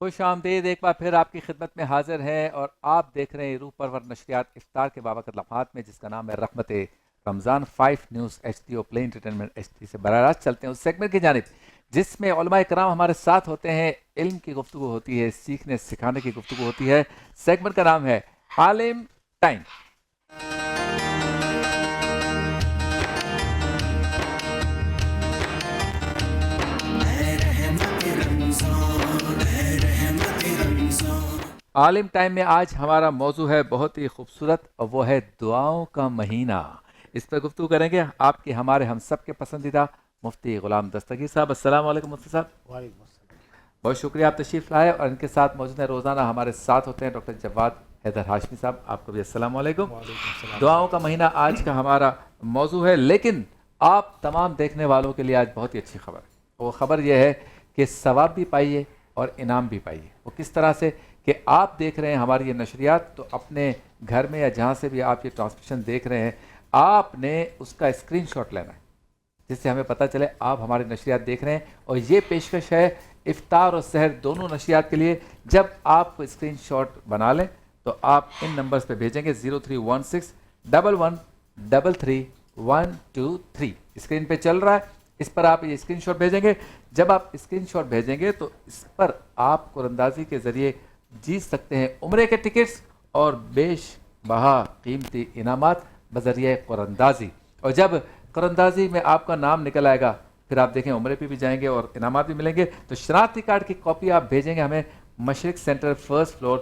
خوش آمدید ایک بار پھر آپ کی خدمت میں حاضر ہے اور آپ دیکھ رہے ہیں روح پرور نشریات افطار کے بابرکت لمحات میں، جس کا نام ہے رحمت رمضان 5 نیوز ایچ ڈی او پلے انٹرٹینمنٹ ایچ ڈی سے براہ راست چلتے ہیں اس سیگمنٹ کی جانب جس میں علماء کرام ہمارے ساتھ ہوتے ہیں، علم کی گفتگو ہوتی ہے، سیکھنے سکھانے کی گفتگو ہوتی ہے۔ سیگمنٹ کا نام ہے عالم ٹائم۔ عالم ٹائم میں آج ہمارا موضوع ہے بہت ہی خوبصورت اور وہ ہے دعاؤں کا مہینہ۔ اس پر گفتگو کریں گے آپ کے ہمارے ہم سب کے پسندیدہ مفتی غلام دستگیر صاحب۔ السلام علیکم مفتی صاحب۔ وعلیکم السلام۔ بہت شکریہ آپ تشریف لائے، اور ان کے ساتھ موجود ہیں روزانہ ہمارے ساتھ ہوتے ہیں ڈاکٹر جواد حیدر ہاشمی صاحب، آپ کو بھی السلام علیکم۔ وعلیکم السلام۔ دعاؤں کا مہینہ آج کا ہمارا موضوع ہے، لیکن آپ تمام دیکھنے والوں کے لیے آج بہت ہی اچھی خبر ہے۔ وہ خبر یہ ہے کہ ثواب بھی پائیے اور انعام بھی پائیے۔ وہ کس طرح سے کہ آپ دیکھ رہے ہیں ہماری یہ نشریات، تو اپنے گھر میں یا جہاں سے بھی آپ یہ ٹرانسمیشن دیکھ رہے ہیں، آپ نے اس کا اسکرین شاٹ لینا ہے جس سے ہمیں پتہ چلے آپ ہماری نشریات دیکھ رہے ہیں۔ اور یہ پیشکش ہے افطار اور سحر دونوں نشریات کے لیے، جب آپ کو اسکرین شاٹ بنا لیں تو آپ ان نمبرز پہ بھیجیں گے 031611333123۔ اسکرین پہ چل رہا ہے، اس پر آپ یہ اسکرین شاٹ بھیجیں گے۔ جب آپ اسکرین شاٹ بھیجیں گے تو اس پر آپ قرندازی کے ذریعے جیت سکتے ہیں عمرے کے ٹکٹس اور بیش بہا قیمتی انعامات بذریعہ قرندازی۔ اور جب قرندازی میں آپ کا نام نکل آئے گا، پھر آپ دیکھیں عمرے پہ بھی جائیں گے اور انعامات بھی ملیں گے۔ تو شناختی کارڈ کی کاپی آپ بھیجیں گے ہمیں مشرق centre first floor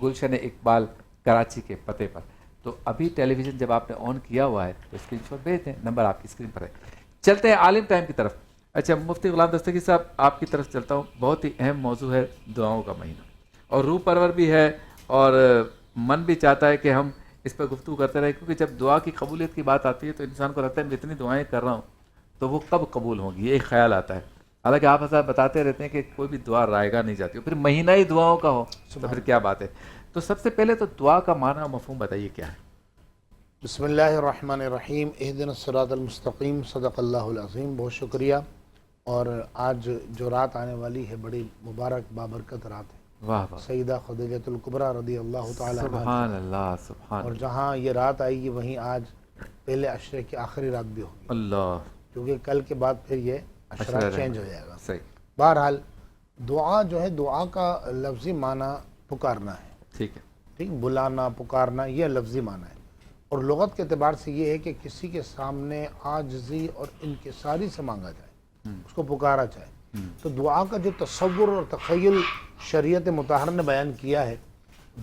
Gulshan Iqbal Karachi کے پتے پر۔ تو ابھی ٹیلی ویژن جب آپ نے آن کیا ہوا ہے تو اسکرین شاٹ بھیج دیں، نمبر آپ کی اسکرین پر ہے۔ چلتے ہیں عالم ٹائم کی طرف۔ اچھا مفتی غلام دستگیر صاحب، آپ کی طرف چلتا ہوں۔ بہت ہی اہم موضوع ہے دعاؤں کا مہینہ، اور روح پرور بھی ہے، اور من بھی چاہتا ہے کہ ہم اس پر گفتگو کرتے رہیں، کیونکہ جب دعا کی قبولیت کی بات آتی ہے تو انسان کو لگتا ہے میں اتنی دعائیں کر رہا ہوں تو وہ کب قبول ہوں گی، یہ ایک خیال آتا ہے۔ حالانکہ آپ حضرات بتاتے رہتے ہیں کہ کوئی بھی دعا رائگاں نہیں جاتی ہو، پھر مہینہ ہی دعاؤں کا ہو تو پھر کیا بات ہے۔ تو سب سے پہلے تو دعا کا معنی اور مفہوم بتائیے کیا ہے؟ بسم اللہ الرحمن الرحیم، اہدنا الصراط المستقیم، صدق اللہ العظیم۔ بہت شکریہ۔ اور آج جو رات آنے والی ہے بڑی مبارک بابرکت رات ہے، واہ واہ، سیدہ خدیجۃ الکبریٰ رضی اللہ تعالیٰ عنہا سبحان کی۔ اللہ سبحان اور اللہ جہاں یہ رات آئے گی وہیں آج پہلے عشرے کی آخری رات بھی ہوگی، اللہ، کیونکہ کل کے بعد پھر یہ عشرہ عشرہ چینج رحمت، ہو جائے گا۔ صحیح، بہرحال دعا جو ہے، دعا کا لفظی معنی پکارنا ہے، ٹھیک ہے، ٹھیک، بلانا، پکارنا، یہ لفظی معنی ہے۔ اور لغت کے اعتبار سے یہ ہے کہ کسی کے سامنے عاجزی اور انکساری سے مانگا جائے، اس کو پکارا جائے۔ تو دعا کا جو تصور اور تخیل شریعت مطہرہ نے بیان کیا ہے،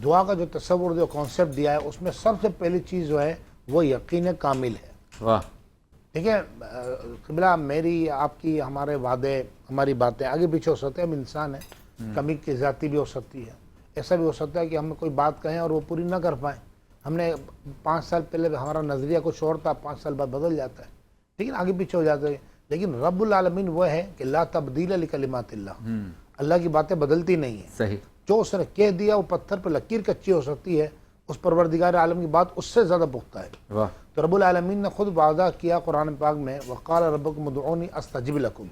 دعا کا جو تصور، جو کانسیپٹ دیا ہے، اس میں سب سے پہلی چیز جو ہے وہ یقین کامل ہے۔ واہ، ٹھیک ہے، قبلہ میری آپ کی، ہمارے وعدے، ہماری باتیں آگے پیچھے ہو سکتے ہیں، ہم انسان ہیں، کمی کی ذاتی بھی ہو سکتی ہے۔ ایسا بھی ہو سکتا ہے کہ ہم کوئی بات کہیں اور وہ پوری نہ کر پائیں۔ ہم نے 5 سال پہلے ہمارا نظریہ کچھ اور تھا، 5 سال بعد بدل جاتا ہے، لیکن آگے پیچھے ہو جاتا ہے۔ لیکن رب العالمین وہ ہے کہ لا تبدیل لکلمات اللہ، اللہ کی باتیں بدلتی نہیں ہیں۔ صحیح، جو اس نے کہہ دیا وہ پتھر پہ لکیر کچی ہو سکتی ہے، اس پروردگار عالم کی بات اس سے زیادہ پختہ ہے۔ واہ، تو رب العالمین نے خود وعدہ کیا قرآن پاک میں، وقال ربکم ادعونی استجب لکم،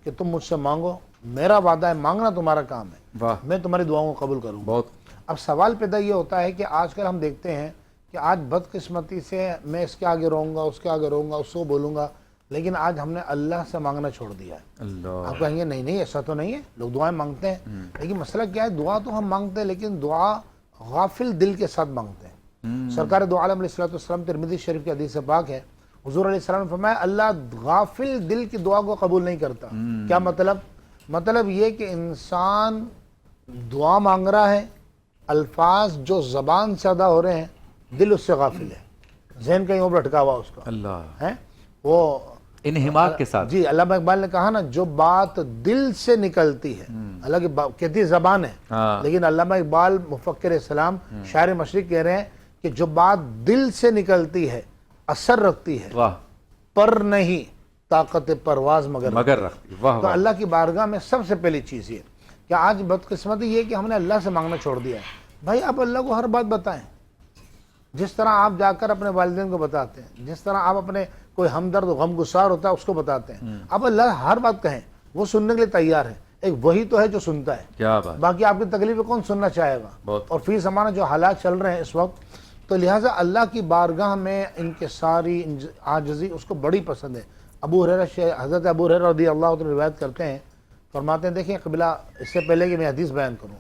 کہ تم مجھ سے مانگو، میرا وعدہ ہے، مانگنا تمہارا کام ہے، واہ، میں تمہاری دعاؤں کو قبول کروں گا۔ بہت، اب سوال پیدا یہ ہوتا ہے کہ آج کل ہم دیکھتے ہیں کہ آج بدقسمتی سے میں اس کے آگے رہوں گا، اس کے آگے رہوں گا، اس کو بولوں گا، لیکن آج ہم نے اللہ سے مانگنا چھوڑ دیا ہے۔ اللہ، آپ کہیں گے نہیں نہیں ایسا تو نہیں ہے، لوگ دعائیں مانگتے ہیں، لیکن مسئلہ کیا ہے، دعا تو ہم مانگتے ہیں لیکن دعا غافل دل کے ساتھ مانگتے ہیں۔ سرکار دو عالم علیہ الصلوۃ والسلام، ترمذی شریف کی حدیث پاک ہے، حضور علیہ السلام نے فرمایا اللہ غافل دل کی دعا کو قبول نہیں کرتا۔ کیا مطلب؟ مطلب یہ کہ انسان دعا مانگ رہا ہے، الفاظ جو زبان سے ادا ہو رہے ہیں، دل اس سے غافل ہے، ذہن کہیں اور بھٹکا ہوا اس کا اللہ، ہے۔ وہ انہماک کے ساتھ، جی، علامہ اقبال نے کہا نا، جو بات دل سے نکلتی ہے، اللہ کی کہتی زبان ہے، ہاں، لیکن علامہ اقبال مفکر اسلام شاعر مشرق کہہ رہے ہیں کہ جو بات دل سے نکلتی ہے، اثر رکھتی ہے، واہ، پر نہیں طاقت پرواز مگر مگر رکھتی، واہ تو واہ، اللہ کی بارگاہ میں سب سے پہلی چیز یہ کہ آج بدقسمتی یہ کہ ہم نے اللہ سے مانگنا چھوڑ دیا ہے۔ بھائی آپ اللہ کو ہر بات بتائیں، جس طرح آپ جا کر اپنے والدین کو بتاتے ہیں، جس طرح آپ اپنے کوئی ہمدرد غم گسار ہوتا ہے اس کو بتاتے ہیں، آپ اللہ ہر بات کہیں، وہ سننے کے لیے تیار ہے۔ ایک وہی تو ہے جو سنتا ہے، کیا بات، باقی آپ کی تکلیفیں کون سننا چاہے گا؟ بہت اور فی زمانہ جو حالات چل رہے ہیں اس وقت، تو لہٰذا اللہ کی بارگاہ میں انکساری عاجزی اس کو بڑی پسند ہے۔ حضرت ابو ہریرہ رضی اللہ عنہ روایت کرتے ہیں، فرماتے ہیں دیکھیں قبلہ، اس سے پہلے کہ میں حدیث بیان کروں،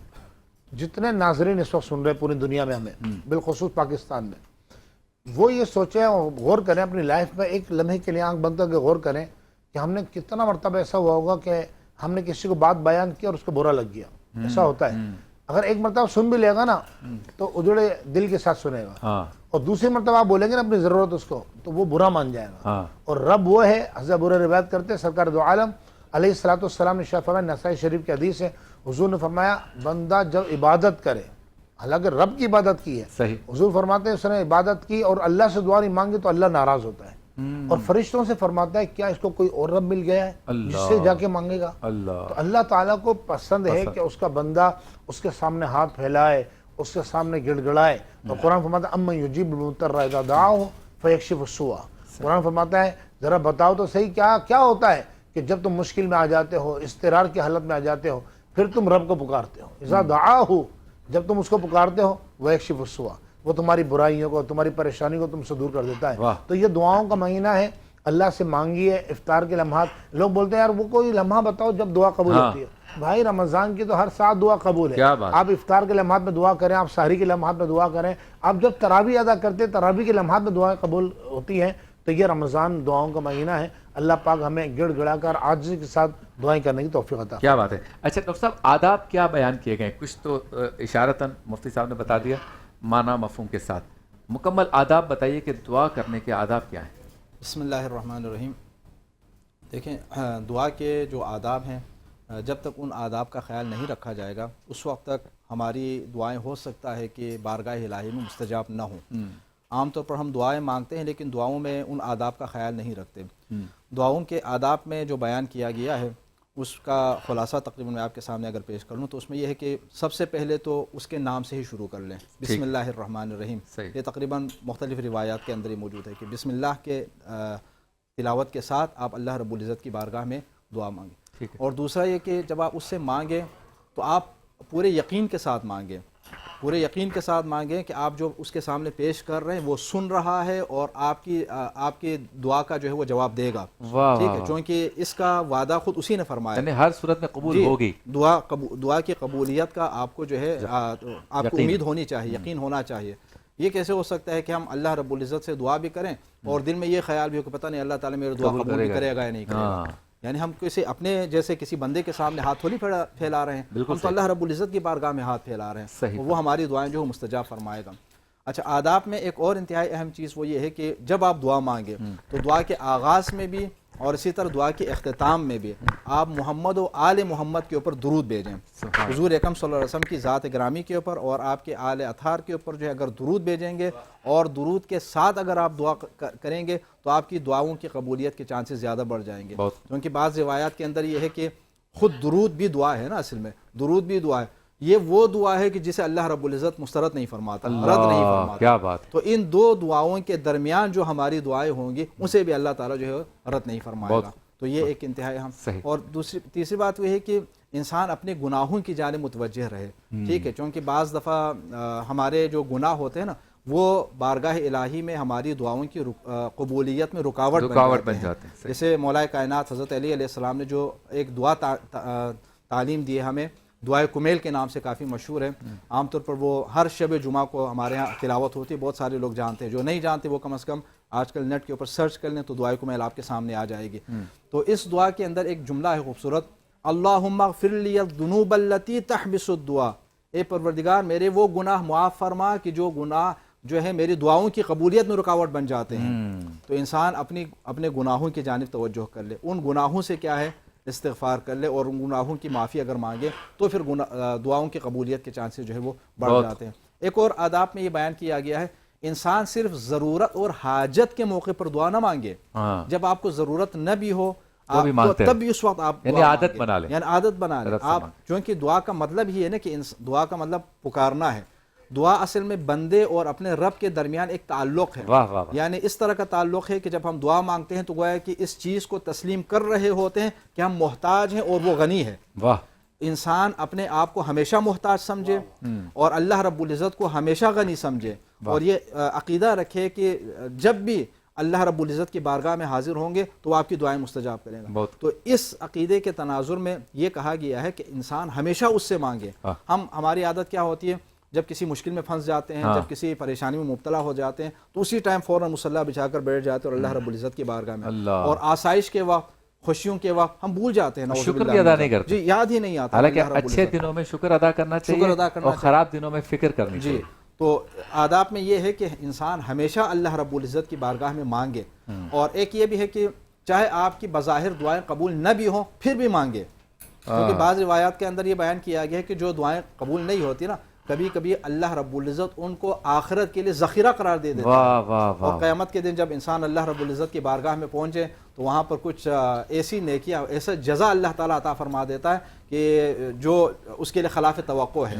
جتنے ناظرین اس وقت سن رہے پوری دنیا میں ہمیں، بالخصوص پاکستان میں، وہ یہ سوچیں اور غور کریں اپنی لائف میں، ایک لمحے کے لیے آنکھ بند کر کے غور کریں کہ ہم نے کتنا مرتبہ ایسا ہوا ہوگا کہ ہم نے کسی کو بات بیان کی اور اس کو برا لگ گیا۔ ایسا ہوتا ہے، اگر ایک مرتبہ سن بھی لے گا نا تو اجڑے دل کے ساتھ سنے گا، ہاں اور دوسری مرتبہ آپ بولیں گے نا اپنی ضرورت اس کو تو وہ برا مان جائے گا۔ ہاں اور رب وہ ہے، حضرت ابو ہریرہ روایت کرتے ہیں، سرکار دو عالم علیہ الصلوۃ والسلام نے فرمایا، نسائی شریف کی حدیث ہے، حضور نے فرمایا بندہ جب عبادت کرے، حالانکہ رب کی عبادت کی ہے، صحیح، حضور فرماتے ہیں اس نے عبادت کی اور اللہ سے دعا نہیں مانگی تو اللہ ناراض ہوتا ہے، اور فرشتوں سے فرماتا ہے کیا اس کو کوئی اور رب مل گیا ہے جس سے جا کے مانگے گا؟ اللہ تو اللہ تعالیٰ کو پسند ہے کہ اس کا بندہ اس کے سامنے ہاتھ پھیلائے، اس کے سامنے گڑ گڑائے۔ اور قرآن فرماتا ہے امن یجیب المضطر اذا دعاہ فیکشف السوء، قرآن فرماتا ہے ذرا بتاؤ تو صحیح کیا ہوتا ہے کہ جب تم مشکل میں آ جاتے ہو، اضطرار کی حالت میں آ جاتے ہو، پھر تم رب کو پکارتے ہو، اذا دعاہ، جب تم اس کو پکارتے ہو، ویکشف السوء، وہ تمہاری برائیوں کو، تمہاری پریشانی کو تم سے دور کر دیتا ہے۔ تو یہ دعاؤں کا مہینہ ہے، اللہ سے مانگیے افطار کے لمحات۔ لوگ بولتے ہیں یار وہ کوئی لمحہ بتاؤ جب دعا قبول ہوتی ہے۔ بھائی رمضان کی تو ہر ساتھ دعا قبول ہے، آپ افطار کے لمحات میں دعا کریں، آپ سحری کے لمحات میں دعا کریں، آپ جب تراویح ادا کرتے ہیں تراویح کے لمحات میں دعائیں قبول ہوتی ہیں۔ تو یہ رمضان دعاؤں کا مہینہ ہے، اللہ پاک ہمیں گڑ گڑا کر عاجزی کے ساتھ دعائیں کرنے کی توفیق عطا۔ کیا بات ہے۔ اچھا ڈاکٹر صاحب، آداب کیا بیان کیے گئے؟ کچھ تو اشارتاً مفتی صاحب نے بتا دیا، معنی مفہوم کے ساتھ مکمل آداب بتائیے کہ دعا کرنے کے آداب کیا ہیں؟ بسم اللہ الرحمن الرحیم۔ دیکھیں دعا کے جو آداب ہیں، جب تک ان آداب کا خیال نہیں رکھا جائے گا اس وقت تک ہماری دعائیں ہو سکتا ہے کہ بارگاہ الہی میں مستجاب نہ ہوں۔ عام طور پر ہم دعائیں مانگتے ہیں لیکن دعاؤں میں ان آداب کا خیال نہیں رکھتے۔ دعاؤں کے آداب میں جو بیان کیا گیا ہے اس کا خلاصہ تقریباً میں آپ کے سامنے اگر پیش کر لوں تو اس میں یہ ہے کہ سب سے پہلے تو اس کے نام سے ہی شروع کر لیں، بسم اللہ الرحمن الرحیم۔ یہ تقریباً مختلف روایات کے اندر ہی موجود ہے کہ بسم اللہ کے تلاوت کے ساتھ آپ اللہ رب العزت کی بارگاہ میں دعا مانگیں۔ اور دوسرا یہ کہ جب آپ اس سے مانگیں تو آپ پورے یقین کے ساتھ مانگیں، پورے یقین کے ساتھ مانگیں کہ آپ جو اس کے سامنے پیش کر رہے ہیں وہ سن رہا ہے اور آپ کی دعا کا جو ہے وہ جواب دے گا، ٹھیک ہے، چونکہ اس کا وعدہ خود اسی نے فرمایا، یعنی ہر صورت میں قبول ہوگی۔ دعا کی قبولیت کا آپ کو جو ہے آپ کو امید ہونی چاہیے، یقین ہونا چاہیے۔ یہ کیسے ہو سکتا ہے کہ ہم اللہ رب العزت سے دعا بھی کریں اور دل میں یہ خیال بھی ہو کہ پتہ نہیں اللہ تعالیٰ میری دعا قبول بھی کرے گا یا نہیں کرے گا؟ یعنی ہم کسی اپنے جیسے کسی بندے کے سامنے ہاتھ تھوڑی پھیلا رہے ہیں، ہم تو اللہ رب العزت کی بارگاہ میں ہاتھ پھیلا رہے ہیں، وہ ہماری دعائیں جو مستجاب فرمائے گا۔ اچھا، آداب میں ایک اور انتہائی اہم چیز وہ یہ ہے کہ جب آپ دعا مانگیں تو دعا کے آغاز میں بھی اور اسی طرح دعا کے اختتام میں بھی آپ محمد و آل محمد کے اوپر درود بھیجیں، حضور اکرم صلی اللہ علیہ وسلم کی ذات گرامی کے اوپر اور آپ کے آل اطہار کے اوپر جو ہے اگر درود بھیجیں گے اور درود کے ساتھ اگر آپ دعا کریں گے تو آپ کی دعاؤں کی قبولیت کے چانسز زیادہ بڑھ جائیں گے، کیونکہ بعض روایات کے اندر یہ ہے کہ خود درود بھی دعا ہے نا، اصل میں درود بھی دعا ہے، یہ وہ دعا ہے کہ جسے اللہ رب العزت مسترد نہیں فرماتا، رد نہیں فرماتا۔ کیا بات! تو ان دو دعاؤں کے درمیان جو ہماری دعائیں ہوں گی اسے بھی اللہ تعالیٰ جو ہے رد نہیں فرمائے گا، تو یہ ایک انتہائی اہم۔ اور تیسری بات یہ ہے کہ انسان اپنے گناہوں کی جانب متوجہ رہے، ٹھیک ہے، چونکہ بعض دفعہ ہمارے جو گناہ ہوتے ہیں نا وہ بارگاہ الہی میں ہماری دعاؤں کی قبولیت میں رکاوٹ بن جاتے ہیں۔ جیسے مولا کائنات حضرت علی علیہ السلام نے جو ایک دعا تعلیم دی ہے ہمیں، دعائے کمیل کے نام سے کافی مشہور ہے، عام طور پر وہ ہر شب جمعہ کو ہمارے ہاں تلاوت ہوتی ہے، بہت سارے لوگ جانتے ہیں، جو نہیں جانتے وہ کم از کم آج کل نیٹ کے اوپر سرچ کر لیں تو دعائے کمیل آپ کے سامنے آ جائے گی۔ تو اس دعا کے اندر ایک جملہ ہے خوبصورت، اللہم اغفر لی الذنوب التی تحبس الدعا، اے پروردگار میرے وہ گناہ معاف فرما کہ جو گناہ جو ہے میری دعاؤں کی قبولیت میں رکاوٹ بن جاتے ہیں۔ تو انسان اپنے گناہوں کی جانب توجہ کر لے، ان گناہوں سے کیا ہے استغفار کر لے اور ان گناہوں کی معافی اگر مانگے تو پھر دعاؤں کی قبولیت کے چانسز جو ہے وہ بڑھ جاتے ہیں۔ ایک اور آداب میں یہ بیان کیا گیا ہے، انسان صرف ضرورت اور حاجت کے موقع پر دعا نہ مانگے، جب آپ کو ضرورت نہ بھی ہو تب بھی اس وقت آپ یعنی عادت بنا لیں، یعنی عادت بنا لیں آپ، کیونکہ دعا کا مطلب ہی ہے نا کہ دعا کا مطلب پکارنا ہے، دعا اصل میں بندے اور اپنے رب کے درمیان ایک تعلق ہے، یعنی اس طرح کا تعلق ہے کہ جب ہم دعا مانگتے ہیں تو گویا کہ اس چیز کو تسلیم کر رہے ہوتے ہیں کہ ہم محتاج ہیں اور وہ غنی ہے، انسان اپنے آپ کو ہمیشہ محتاج سمجھے اور اللہ رب العزت کو ہمیشہ غنی سمجھے، اور یہ عقیدہ رکھے کہ جب بھی اللہ رب العزت کی بارگاہ میں حاضر ہوں گے تو آپ کی دعائیں مستجاب کریں گا۔ تو اس عقیدے کے تناظر میں یہ کہا گیا ہے کہ انسان ہمیشہ اس سے مانگے۔ ہماری عادت کیا ہوتی ہے، جب کسی مشکل میں پھنس جاتے ہیں، جب کسی پریشانی میں مبتلا ہو جاتے ہیں تو اسی ٹائم فوراً مصلی بچھا کر بیٹھ جاتے ہیں اور اللہ رب العزت کی بارگاہ میں، اور آسائش کے وقت، خوشیوں کے وقت ہم بھول جاتے ہیں، شکر بھی ادا نہیں کرتے، جی یاد ہی نہیں آتا۔ حالانکہ اچھے دنوں میں شکر ادا کرنا چاہیے اور خراب دنوں میں فکر کرنی چاہیے۔ تو آداب میں یہ ہے کہ انسان ہمیشہ اللہ رب العزت کی بارگاہ میں مانگے، اور ایک یہ بھی ہے کہ چاہے آپ کی بظاہر دعائیں قبول نہ بھی ہوں پھر بھی مانگے، کیونکہ بعض روایات کے اندر یہ بیان کیا گیا ہے کہ جو دعائیں قبول نہیں ہوتی نا، کبھی کبھی اللہ رب العزت ان کو آخرت کے لیے ذخیرہ قرار دے دیتا ہے، اور قیامت کے دن جب انسان اللہ رب العزت کی بارگاہ میں پہنچے تو وہاں پر کچھ ایسی نیکیاں، ایسا جزا اللہ تعالیٰ عطا فرما دیتا ہے کہ جو اس کے لیے خلاف توقع ہے۔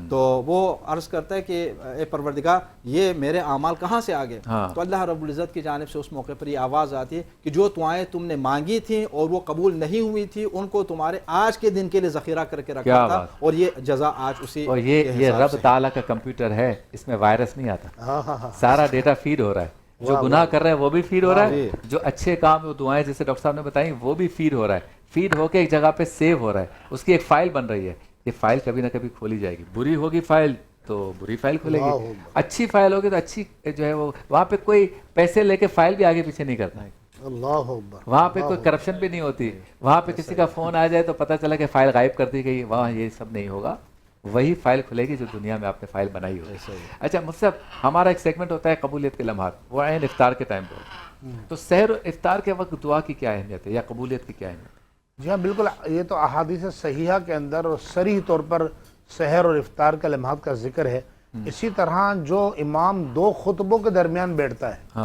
تو وہ عرض کرتا ہے کہ اے پروردگار یہ میرے اعمال کہاں سے آ گئے؟ تو اللہ رب العزت کی جانب سے اس موقع پر یہ آواز آتی ہے کہ جو دعائیں تم نے مانگی تھیں اور وہ قبول نہیں ہوئی تھی ان کو تمہارے آج کے دن کے لیے ذخیرہ کر کے رکھا تھا، اور یہ جزا آج اسی۔ اور یہ رب تعالیٰ کا کمپیوٹر ہے، اس میں وائرس نہیں آتا، سارا ڈیٹا فیڈ ہو رہا ہے، جو گناہ کر رہے ہیں وہ بھی فیڈ ہو رہا ہے، جو اچھے کام وہ دعائیں جیسے ڈاکٹر صاحب نے بتائیں وہ بھی فیڈ ہو رہا ہے، فیڈ ہو کے ایک جگہ پہ سیو ہو رہا ہے، اس کی ایک فائل بن رہی ہے، یہ فائل کبھی نہ کبھی کھولی جائے گی، بری ہوگی فائل تو بری فائل کھلے گی، اچھی فائل ہوگی تو اچھی جو ہے وہ، وہاں پہ کوئی پیسے لے کے فائل بھی آگے پیچھے نہیں کرتا ہے، اللہ اکبر، وہاں پہ کوئی کرپشن بھی نہیں ہوتی، وہاں پہ کسی کا فون آ جائے تو پتہ چلا کہ فائل غائب کر دی گئی، وہاں یہ سب نہیں ہوگا، وہی فائل کھلے گی جو دنیا میں آپ نے فائل بنائی ہوگی۔ اچھا مصعب، ہمارا ایک سیگمنٹ ہوتا ہے قبولیت کے لمحات، وہ عین افطار کے ٹائم پہ، تو سحر و افطار کے وقت دعا کی کیا اہمیت ہے یا قبولیت کی کیا اہمیت ہے؟ جی ہاں بالکل، یہ تو احادیث صحیحہ کے اندر اور صریح طور پر سحر اور افطار کے لمحات کا ذکر ہے۔ اسی طرح جو امام دو خطبوں کے درمیان بیٹھتا ہے،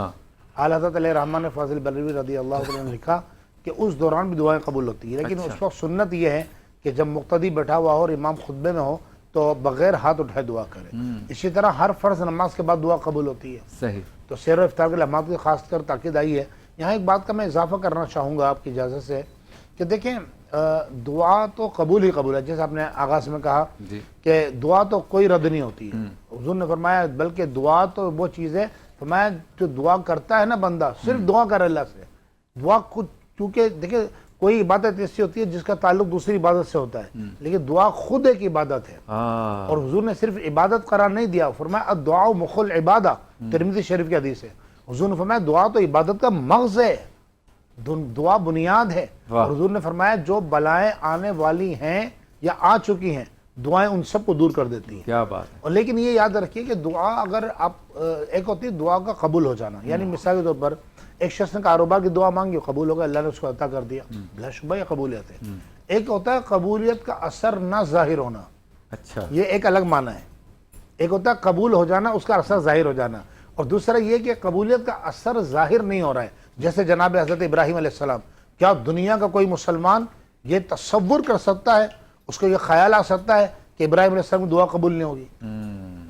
اعلیٰ حضرت علیہ رحمٰن فاضل بریلوی رضی اللہ عنہ نے لکھا کہ اس دوران بھی دعائیں قبول ہوتی ہیں، لیکن اس وقت سنت یہ ہے کہ جب مقتدی بیٹھا ہوا ہو اور امام خطبے میں ہو تو بغیر ہاتھ اٹھائے دعا کرے۔ اسی طرح ہر فرض نماز کے بعد دعا قبول ہوتی ہے۔ صحیح۔ تو سحر و افطار کے لمحات کی خاص کر تاکید آئی ہے۔ یہاں ایک بات کا میں اضافہ کرنا چاہوں گا آپ کی اجازت سے کہ دیکھیں دعا تو قبول ہی قبول ہے، جیسے آپ نے آغاز میں کہا کہ دعا تو کوئی رد نہیں ہوتی ہے، حضور نے فرمایا بلکہ دعا تو وہ چیز ہے، فرمایا جو دعا کرتا ہے نا بندہ صرف دعا کر اللہ سے، دعا کچھ، کیونکہ دیکھیں کوئی عبادت ایسی ہوتی ہے جس کا تعلق دوسری عبادت سے ہوتا ہے، لیکن دعا خود ایک عبادت ہے، اور حضور نے صرف عبادت قرار نہیں دیا، فرمایا الدعاء مخ العبادہ، ترمذی شریف کی حدیث ہے، حضور نے فرمایا دعا تو عبادت کا مغز ہے، دعا بنیاد ہے، اور حضور نے فرمایا جو بلائیں آنے والی ہیں یا آ چکی ہیں دعائیں ان سب کو دور کر دیتی ہیں۔ کیا بات ہے۔ اور لیکن یہ یاد رکھیے کہ دعا اگر آپ ایک ہوتی ہے دعا کا قبول ہو جانا، یعنی مثال کے طور پر ایک شخص نے کاروبار کی دعا مانگی قبول ہو گیا، اللہ نے اس کو عطا کر دیا، بلا شبہ یہ قبولیت ہے۔ ایک ہوتا ہے قبولیت کا اثر نہ ظاہر ہونا، اچھا یہ ایک الگ معنی ہے۔ ایک ہوتا ہے قبول ہو جانا، اس کا اثر ظاہر ہو جانا، اور دوسرا یہ کہ قبولیت کا اثر ظاہر نہیں ہو رہا ہے، جیسے جناب حضرت ابراہیم علیہ السلام، کیا دنیا کا کوئی مسلمان یہ تصور کر سکتا ہے، اس کو یہ خیال آ سکتا ہے کہ ابراہیم علیہ السلام کی دعا قبول نہیں ہوگی؟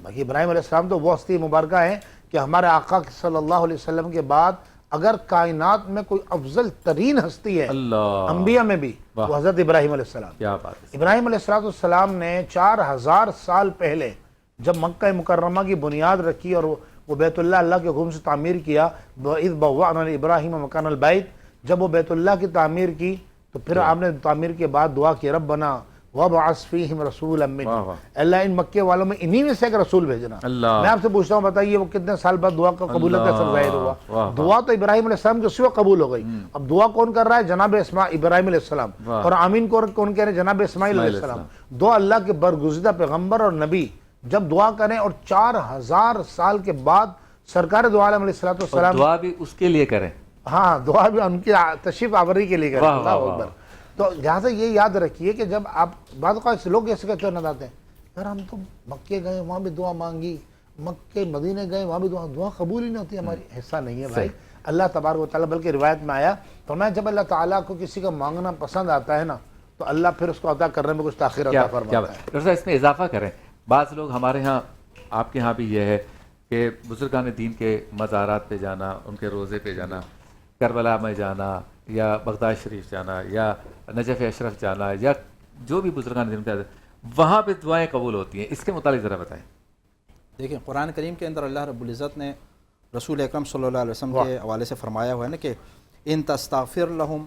باقی ابراہیم علیہ السلام تو وہ ہستی مبارکہ ہیں کہ ہمارے آقا صلی اللہ علیہ وسلم کے بعد اگر کائنات میں کوئی افضل ترین ہستی ہے انبیاء میں بھی، وہ حضرت ابراہیم علیہ السلام۔ کیا بات ہے۔ ابراہیم علیہ السلام نے 4000 سال پہلے جب مکہ مکرمہ کی بنیاد رکھی اور وہ بیت اللہ اللہ کے حکم سے تعمیر کیا، اذ بوأنا لابراہیم مکان البیت، جب وہ بیت اللہ کی تعمیر کی تو پھر آپ نے تعمیر کے بعد دعا کی ربنا وابعث فیہم رسولا منہم، اللہ ان مکے والوں میں انہی میں سے ایک رسول بھیجنا۔ میں آپ سے پوچھتا ہوں بتائیے وہ کتنے سال بعد دعا کا قبولیت کا اثر ظاہر ہوا؟ دعا تو ابراہیم علیہ السلام کی اسی وقت قبول ہو گئی، اب دعا کون کر رہا ہے؟ جناب ابراہیم علیہ السلام، اور آمین کون کہہ رہے ہیں؟ جناب اسماعیل علیہ السلام۔ دو اللہ کے برگزیدہ پیغمبر اور نبی جب دعا کریں اور 4000 سال کے بعد سرکار دو عالم علیہ السلام دعا بھی اس کے لیے کریں، ہاں دعا بھی ان کی تشریف آوری کے لیے کریں، اللہ اکبر۔ تو لہٰذا یہ یاد رکھیے کہ جب آپ بعض اوقات لوگ ایسے کہتے نظر آتے ہیں یار ہم تو مکے گئے وہاں بھی دعا مانگی، مکے مدینے گئے وہاں بھی دعا قبول ہی نہیں ہوتی، ہماری حصہ نہیں ہے بھائی۔ اللہ تبارک و تعالیٰ بلکہ روایت میں آیا تو میں جب اللہ تعالیٰ کو کسی کا مانگنا پسند آتا ہے نا تو اللہ پھر اس کو عطا کرنے میں کچھ تاخیر عطا فرماتا ہے۔ ڈاکٹر صاحب اس میں اضافہ کریں، بعض لوگ ہمارے ہاں آپ کے ہاں بھی یہ ہے کہ بزرگان دین کے مزارات پہ جانا، ان کے روزے پہ جانا، کربلا میں جانا یا بغداد شریف جانا یا نجف اشرف جانا یا جو بھی بزرگان دین کے وہاں پہ دعائیں قبول ہوتی ہیں، اس کے متعلق ذرا بتائیں۔ دیکھیں قرآن کریم کے اندر اللہ رب العزت نے رسول اکرم صلی اللہ علیہ وسلم کے حوالے سے فرمایا ہوا ہے نا کہ ان تستغفر لہم،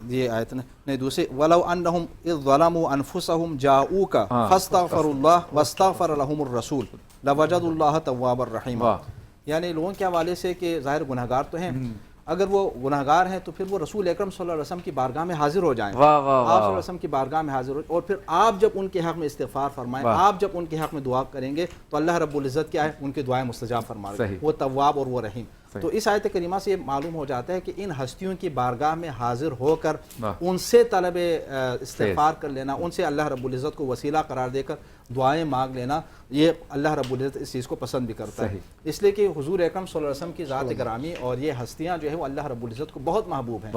یہ آیت نہیں دوسری، ولو انہم اذ ظلموا انفسہم جاؤوک فاستغفروا اللہ واستغفر لہم الرسول لوجدوا اللہ توابا رحیما، یعنی لوگوں کے حوالے سے کہ ظاہر گنہگار تو ہیں، اگر وہ گناہگار ہیں تو پھر وہ رسول اکرم صلی اللہ علیہ وسلم کی بارگاہ میں حاضر ہو جائیں، واہ واہ آپ صلی اللہ علیہ وسلم کی بارگاہ میں حاضر ہو، اور پھر آپ جب ان کے حق میں استغفار فرمائیں، آپ جب ان کے حق میں دعا کریں گے تو اللہ رب العزت کیا ہے، ان کی دعائیں مستجاب فرمائے گا، وہ تواب اور وہ رحیم۔ تو اس آیت کریمہ سے یہ معلوم ہو جاتا ہے کہ ان ہستیوں کی بارگاہ میں حاضر ہو کر ان سے طلب استغفار کر لینا، ان سے اللہ رب العزت کو وسیلہ قرار دے کر دعائیں مانگ لینا، یہ اللہ رب العزت اس چیز کو پسند بھی کرتا ہے، اس لیے کہ حضور اکرم صلی اللہ علیہ وسلم کی ذات گرامی اور یہ ہستیاں جو ہے وہ اللہ رب العزت کو بہت محبوب ہیں۔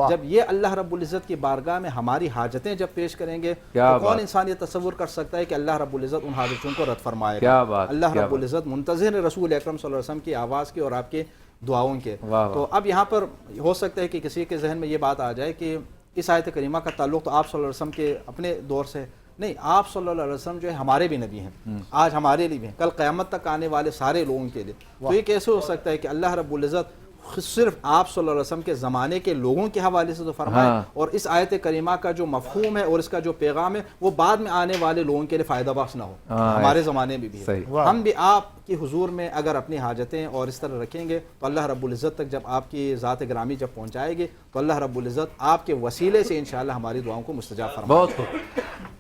جب یہ اللہ رب العزت کی بارگاہ میں ہماری حاجتیں جب پیش کریں گے تو کون انسان یہ تصور کر سکتا ہے کہ اللہ رب العزت ان حاجتوں کو رد فرمائے گا؟ اللہ رب العزت منتظر ہے رسول اکرم صلی اللہ علیہ وسلم کی آواز کی اور آپ کے دعاؤں کے۔ تو اب یہاں پر ہو سکتا ہے کہ کسی کے ذہن میں یہ بات آ جائے کہ اس آیت کریمہ کا تعلق تو آپ صلی اللہ علیہ وسلم کے اپنے دور سے نہیں، آپ صلی اللہ علیہ وسلم جو ہے ہمارے بھی نبی ہیں، آج ہمارے لیے بھی ہیں، کل قیامت تک آنے والے سارے لوگوں کے لیے۔ تو یہ کیسے ہو سکتا ہے کہ اللہ رب العزت صرف آپ صلی اللہ علیہ وسلم کے زمانے کے لوگوں کے حوالے سے تو فرمائے اور اس آیت کریمہ کا جو مفہوم ہے اور اس کا جو پیغام ہے وہ بعد میں آنے والے لوگوں کے لیے فائدہ بخش نہ ہو، ہمارے زمانے میں بھی ہے۔ ہم بھی آپ کی حضور میں اگر اپنی حاجتیں اور اس طرح رکھیں گے تو اللہ رب العزت تک جب آپ کی ذات گرامی جب پہنچائے گی تو اللہ رب العزت آپ کے وسیلے سے انشاءاللہ ہماری دعاؤں کو مستجاب فرمائے گا۔ بہت